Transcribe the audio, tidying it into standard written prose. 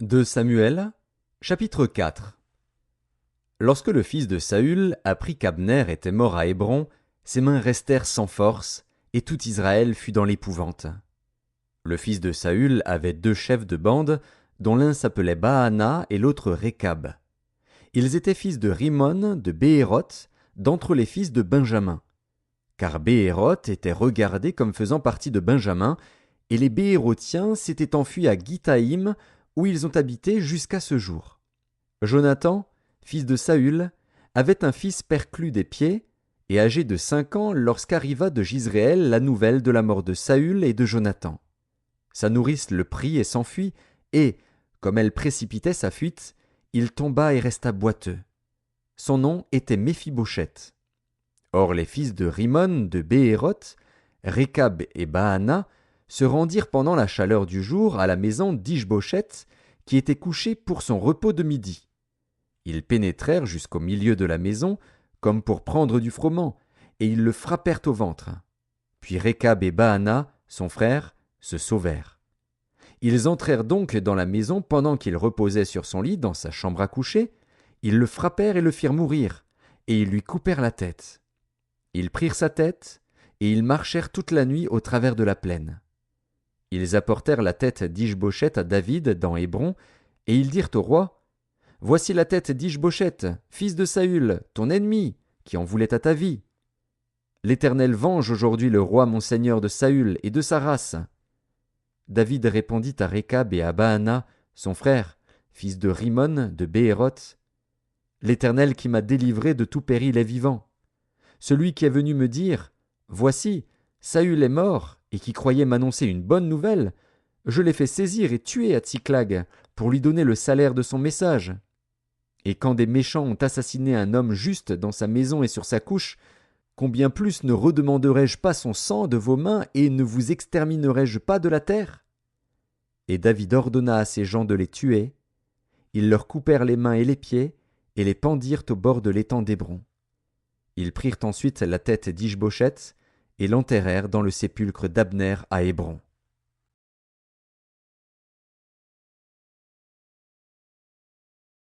De Samuel, chapitre 4. Lorsque le fils de Saül apprit qu'Abner était mort à Hébron, ses mains restèrent sans force, et tout Israël fut dans l'épouvante. Le fils de Saül avait 2 chefs de bande, dont l'un s'appelait Baana et l'autre Récab. Ils étaient fils de Rimon, de Béhéroth, d'entre les fils de Benjamin. Car Béhéroth était regardé comme faisant partie de Benjamin, et les Béhérothiens s'étaient enfuis à Githaïm, où ils ont habité jusqu'à ce jour. Jonathan, fils de Saül, avait un fils perclus des pieds, et âgé de 5 ans lorsqu'arriva de Jizréel la nouvelle de la mort de Saül et de Jonathan. Sa nourrice le prit et s'enfuit, et, comme elle précipitait sa fuite, il tomba et resta boiteux. Son nom était Méphibosheth. Or les fils de Rimon de Béhéroth, Récab et Baana, se rendirent pendant la chaleur du jour à la maison d'Ish-Bosheth, qui était couché pour son repos de midi. Ils pénétrèrent jusqu'au milieu de la maison, comme pour prendre du froment, et ils le frappèrent au ventre. Puis Récab et Baana, son frère, se sauvèrent. Ils entrèrent donc dans la maison pendant qu'il reposait sur son lit dans sa chambre à coucher. Ils le frappèrent et le firent mourir, et ils lui coupèrent la tête. Ils prirent sa tête, et ils marchèrent toute la nuit au travers de la plaine. Ils apportèrent la tête d'Ish-Bosheth à David dans Hébron, et ils dirent au roi: « Voici la tête d'Ish-Bosheth, fils de Saül, ton ennemi, qui en voulait à ta vie. L'Éternel venge aujourd'hui le roi mon seigneur de Saül et de sa race. » David répondit à Récab et à Baana, son frère, fils de Rimon de Béhéroth: « L'Éternel qui m'a délivré de tout péril est vivant. Celui qui est venu me dire: Voici, Saül est mort, et qui croyait m'annoncer une bonne nouvelle, je l'ai fait saisir et tuer à Tsiklag, pour lui donner le salaire de son message. Et quand des méchants ont assassiné un homme juste dans sa maison et sur sa couche, combien plus ne redemanderai-je pas son sang de vos mains, et ne vous exterminerai-je pas de la terre? » Et David ordonna à ses gens de les tuer. Ils leur coupèrent les mains et les pieds, et les pendirent au bord de l'étang d'Hébron. Ils prirent ensuite la tête d'Ish-Bosheth, et l'enterrèrent dans le sépulcre d'Abner à Hébron.